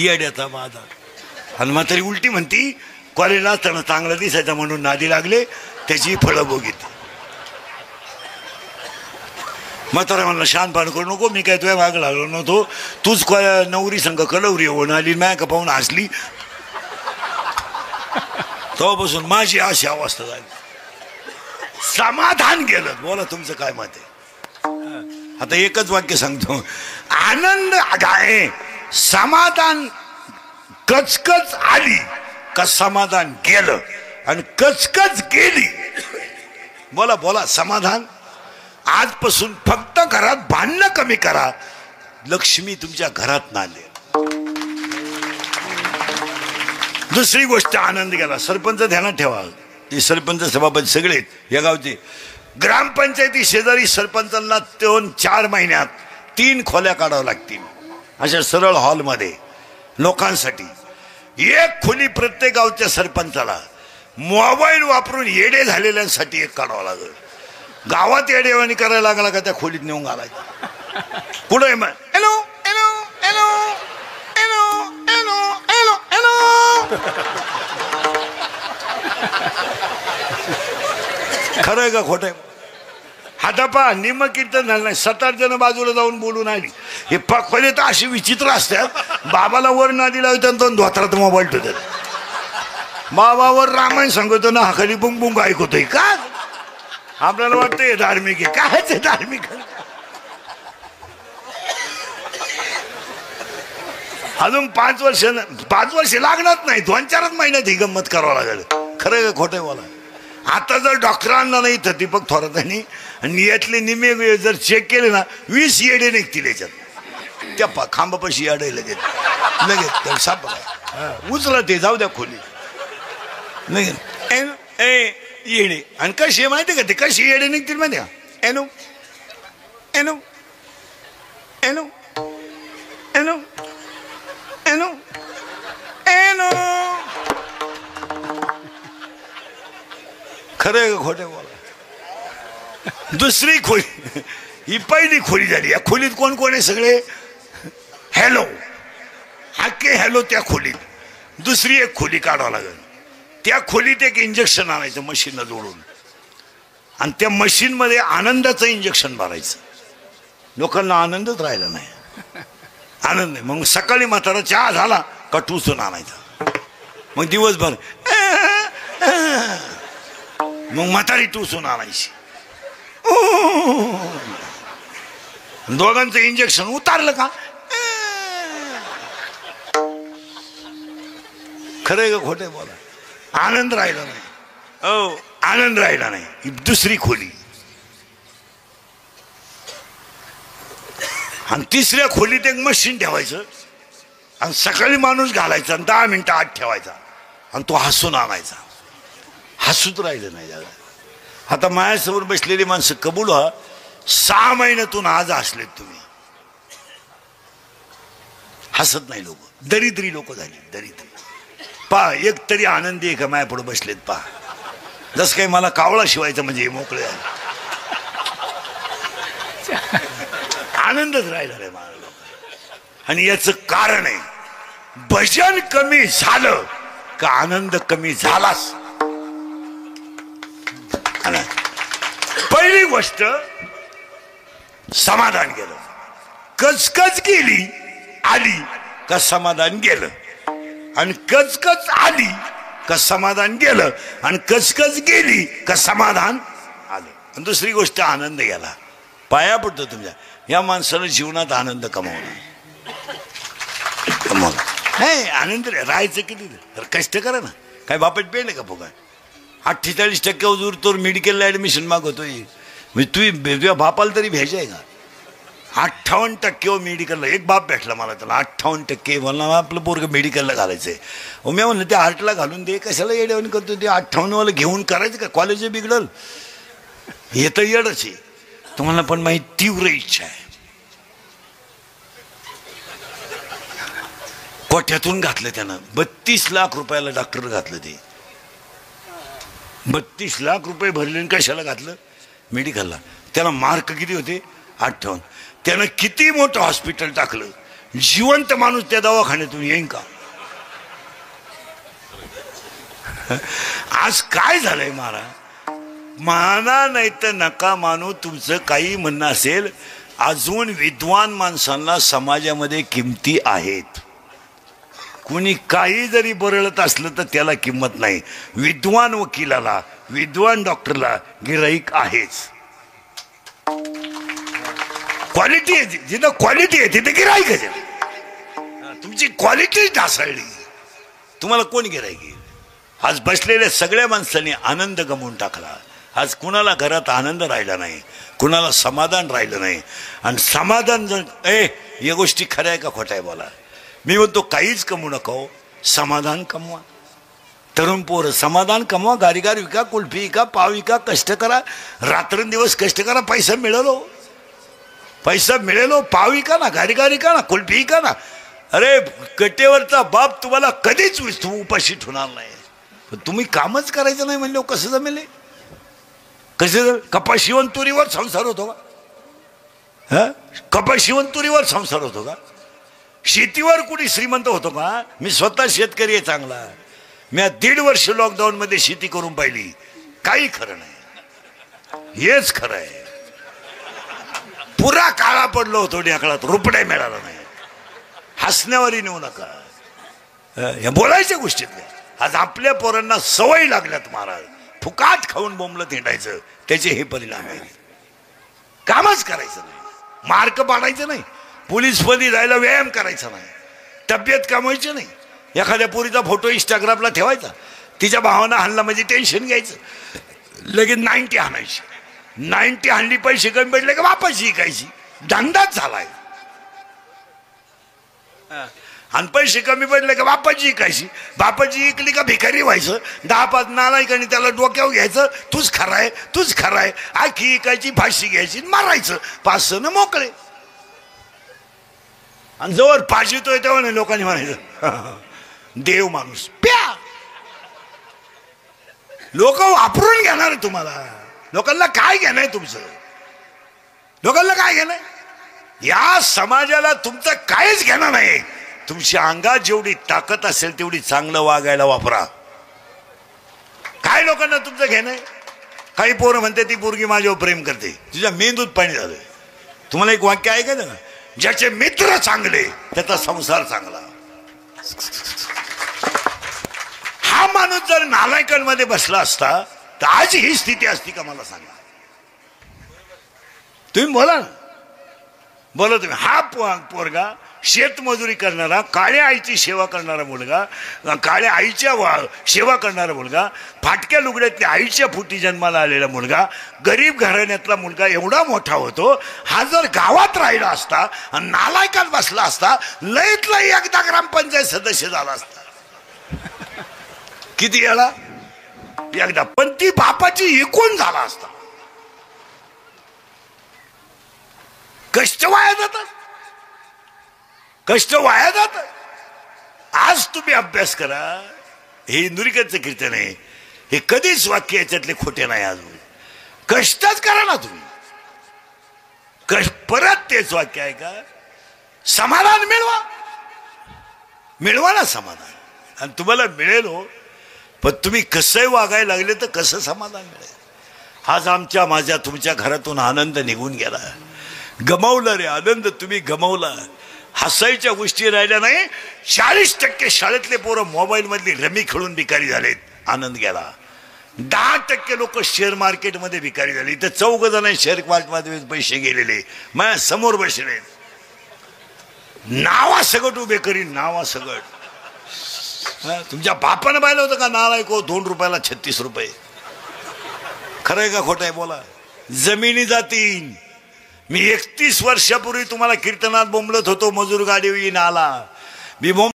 येड्याचा माझा. आणि म्हातारी उलटी म्हणती कॉलेजला असताना चांगला दिसायचा म्हणून नादी लागले, त्याची फळं भोगीत. म्हातारा म्हणला शहाणपण करू नको, मी काय तुझ्या माग लागलो नव्हतो, तूच नवरी संघ कलवरी होऊन आली, माय का पाहून हसली. तेव्हापासून माझी अशी अवस्था झाली. समाधान गेलं. बोला तुमचं काय मत आहे? आता एकच वाक्य सांगतो. आनंद आहे समाधान कचकच आली का समाधान गेलं, आणि कचकच गेली. बोला बोला समाधान. आजपासून फक्त घरात भांडणं कमी करा, लक्ष्मी तुमच्या घरात नांदेल. दुसरी गोष्ट आनंद गेला. सरपंच ध्यानात ठेवा, हे सरपंच सभापती सगळे या गावचे. ग्रामपंचायती शेजारी सरपंचांना 4 महिन्यात 3 खोल्या काढाव्या लागतील, अशा सरळ हॉलमध्ये लोकांसाठी. 1 खोली प्रत्येक गावच्या सरपंचाला. मोबाईल वापरून येडे झालेल्यांसाठी 1 काढावं लागेल. गावात येडेवाणी करायला लागला का त्या खोलीत नेऊन घालायचं. पुढे मग hello hello hello hello hello hello hello. खरं आहे का खोटं आहे? हातापा निम कीर्तन झालं नाही. 7-8 जण बाजूला जाऊन बोलून आली. हे खोले तर अशी विचित्र असतात. बाबाला वर नादी लावतात, धोत्रात मोबाईल ठेवतात. बाबावर रामायण सांगतो ना, खाली बुंग बुंग ऐकतोय का? आपल्याला वाटतंय धार्मिक आहे. काय धार्मिक? अजून 5 वर्ष लागणार नाही, 2-4 महिन्यात ही गंमत करावं लागेल. खरं का खोटं बोला? आता जर डॉक्टरांना नाही तर दीपक थोरातांनी आणि यातले निमे वेळ जर चेक केले ना, 20 येडे निघतील याच्यात. त्या खांबापाशी येडे लगेच साप उचला ते, जाऊ द्या खोली लगेच येडे. आणि कशी माहिती का ते कशी येडे निघतील माहिती का? एनो एनो एनो एनो एनो एनो. खरं का खोटे बोला? दुसरी खोली, ही पहिली खोली झाली. या खोलीत कोण कोण आहे? सगळे हॅलो, हाके हॅलो. त्या खोलीत दुसरी 1 खोली काढावं लागेल. त्या खोलीत 1 इंजेक्शन आणायचं मशीनला जोडून, आणि त्या मशीनमध्ये आनंदाचं इंजेक्शन भरायचं. लोकांना आनंदच राहिला नाही, आनंद नाही. मग सकाळी म्हातारा चहा झाला का टुसून आणायचा. मग दिवसभर मग म्हातारी टुसून आणायची. दोघांचं इंजेक्शन उतारलं का? खरं का खोटे बोला? आनंद राहिला नाही. हो, आनंद राहिला नाही. ही दुसरी खोली. आणि तिसऱ्या खोलीत 1 मशीन ठेवायचं, आणि सकाळी माणूस घालायचा, आणि 10 मिनिटं आत ठेवायचा, आणि तो हसून आणायचा. हसूच राहिलं नाही त्याला. आता माझ्यासमोर बसलेली माणसं कबूल व्हा, 6 महिन्यातून आज हसलेत तुम्ही. हसत नाही लोक, दरिद्री लोक झाली, दरिद्री. पा एक तरी आनंदी आहे का माया पुढे बसलेत? पा जस काही मला कावळा शिवायचं म्हणजे मोकळे आहे. आनंदच राहिला रे मला लोक. आणि याचं कारण आहे, भजन कमी झालं का आनंद कमी झालाच. पहिली गोष्ट समाधान गेलं. कचकच गेली आली का समाधान गेलं, आणि कचकच आली का समाधान गेलं, आणि कचकच गेली का समाधान आलं. आणि दुसरी गोष्ट आनंद गेला. पाया पडतो तुमच्या या माणसानं जीवनात आनंद कमावला. नाही आनंद राहायचं किती तर कष्ट करा ना. काय बापेट पेले का बघा? 48% उजूर तर मेडिकलला ॲडमिशन मागवतोय. तुझ्या बापाला तरी भेजाय का? 58% मेडिकलला. एक बाप भेटला मला, त्याला 58% म्हणला आपलं पोरगं मेडिकलला घालायचंय. मी म्हणलं ते आर्टला घालून दे, कशाला येड्यावणी करतो? ते 58वाला घेऊन करायचं का? कॉलेज बिघडल. हे तर येडच आहे तुम्हाला. पण माझी तीव्र इच्छा आहे. कोठ्यातून घातलं त्यानं. 32 लाख रुपयाला डॉक्टर घातलं. ते 32 लाख रुपये भरले. कशाला घातलं? मेडिकलला. त्याला मार्क किती होते? 58. त्यानं किती मोठं हॉस्पिटल टाकलं. जिवंत माणूस त्या दवाखान्यातून येईन का? आज काय झालंय महाराज, माना नाही तर नका मानू, तुमचं काही म्हणणं असेल, अजून विद्वान माणसांना समाजामध्ये किमती आहेत. कुणी काही जरी बरळत असलं तर त्याला किंमत नाही. विद्वान वकिलाला, विद्वान डॉक्टरला गिराईक आहेच. क्वालिटी आहे, जिथं क्वालिटी आहे तिथे गिराईक आहे. तुमची क्वालिटी ढासळली, तुम्हाला कोण गिराईक? आज बसलेल्या सगळ्या माणसांनी आनंद गमावून टाकला. आज कुणाला घरात आनंद राहिला नाही, कुणाला समाधान राहिलं नाही. आणि समाधान जर या गोष्टी खऱ्या आहे का खोट्या आहे बोला. मी म्हणतो काहीच कमवू नका हो, समाधान कमवा. तरुण पोरं समाधान कमवा, गारीगार विका, कुल्फी विका, पाव विका, कष्ट करा, रात्रंदिवस कष्ट करा, पैसा मिळेलो, पैसा मिळेलो, पाव विका ना, गारीगार विका ना, कुल्फी विका ना. अरे कटेवरचा बाप तुम्हाला कधीच उपाशी ठेवणार नाही. तुम्ही कामच करायचं नाही म्हणलं कसं जमेले? कसे कपाशिवण तुरीवर संसार होतो का? कपाशिवण तुरीवर संसार होतो का? शेतीवर कुणी श्रीमंत होतो का? मी स्वतः शेतकरी आहे चांगला. मी 1.5 वर्ष लॉकडाऊन मध्ये शेती करून पाहिली. काही खरं नाही, हेच खरं आहे. पुरा काळा पडलो होतो ढेकळात, रुपये मिळाला नाही. हसण्यावरही नेऊ नका, या बोलायच्या गोष्टीतल्या. आज आपल्या पोरांना सवय लागल्यात महाराज, फुकाट खाऊन बोंबलं हिंडायचं, त्याचे हे परिणाम आहे. कामच करायचं नाही, मार्क पाडायचं नाही, पोलीस मध्ये जायला व्यायाम करायचा नाही, तब्येत कमवायची नाही. एखाद्या पोरीचा फोटो इंस्टाग्रामला ठेवायचा, तिच्या भावानं हाणला म्हणजे टेन्शन घ्यायचं, लगेच 90 हाणायची. 90 हाणली, पैसे कमी पडले का वापस विकायची. धंदाच झालाय. आणि पैसे कमी पडले का बापाची इकायची. बापाची इकली का भिकारी व्हायचं. 10-5 नालायकांनी त्याला डोक्यावर घ्यायचं, तूच खराय, तूच खराय, आखी इकायची, फाशी घ्यायची, मारायचं. 5 मोकळे. आणि जवळ पाजितोय तेव्हा नाही लोकांनी म्हणायचं देव माणूस प्या. लोक वापरून घेणार तुम्हाला. लोकांना काय घेणं आहे तुमचं? लोकांना काय घेणं आहे? या समाजाला तुमचं काहीच घेणं नाही. तुमच्या अंगात जेवढी ताकद असेल तेवढी चांगलं वागायला वापरा. काय लोकांना तुमचं घेणं आहे? काही पोरं म्हणते ती पोरगी माझ्यावर प्रेम करते, तुझ्या मेंदूत पाणी झालं. तुम्हाला एक वाक्य ऐकायचं ना, ज्याचे मित्र चांगले त्याचा संसार चांगला. हा माणूस जर नालायकांमध्ये बसला असता तर आज ही स्थिती असती का मला सांगा. तुम्ही बोला ना, बोला तुम्ही. हा पोरगा शेतमजुरी करणारा, काळ्या आईची सेवा करणारा मुलगा, काळ्या आईच्या सेवा करणारा मुलगा, फाटक्या लुगड्यातल्या आईच्या फुटी जन्माला आलेला मुलगा, गरीब घराण्यातला मुलगा एवढा मोठा होतो. हा जर गावात राहिला असता आणि नालायकात बसला असता, लईत लई एकदा ग्रामपंचायत सदस्य झाला असता. किती वेळा? एकदा. पण ती बापाची इकून झाला असता. कष्ट वाया जातात, कष्ट वाया जातात. आज तुम्ही अभ्यास करा. हे इंदुरीकरचं कीर्तन आहे, हे कधीच वाक्य याच्यातले खोटे नाही. अजून कष्टच करा ना तुम्ही. परत तेच वाक्य आहे का? समाधान मिळवा, मिळवा ना समाधान. आणि तुम्हाला मिळेल हो, पण तुम्ही कसंही वागायला लागले तर कसं समाधान मिळेल? आज आमच्या माझ्या तुमच्या घरातून आनंद निघून गेला. गमावला रे आनंद, तुम्ही गमावला. हसायच्या गोष्टी राहिल्या नाही. 40% शाळेतले पोरं मोबाईल मधली रमी खेळून भिकारी झालेत, आनंद गेला. 10% लोक शेअर मार्केटमध्ये भिकारी झाले. इथं 4 जण शेअर मार्केटमध्ये पैसे गेलेले माझ्या समोर बसले. नावा सगट उभे करीन, नावा सगट. तुमच्या बापानं पाहिलं होतं का नालायको 2 रुपयाला 36 रुपये? खरंय का खोटं आहे बोला? जमिनी जातील. मी 31 वर्षापूर्वी तुम्हाला कीर्तनात बोंबलत होतो, मजूर गाडी येईन आला. मी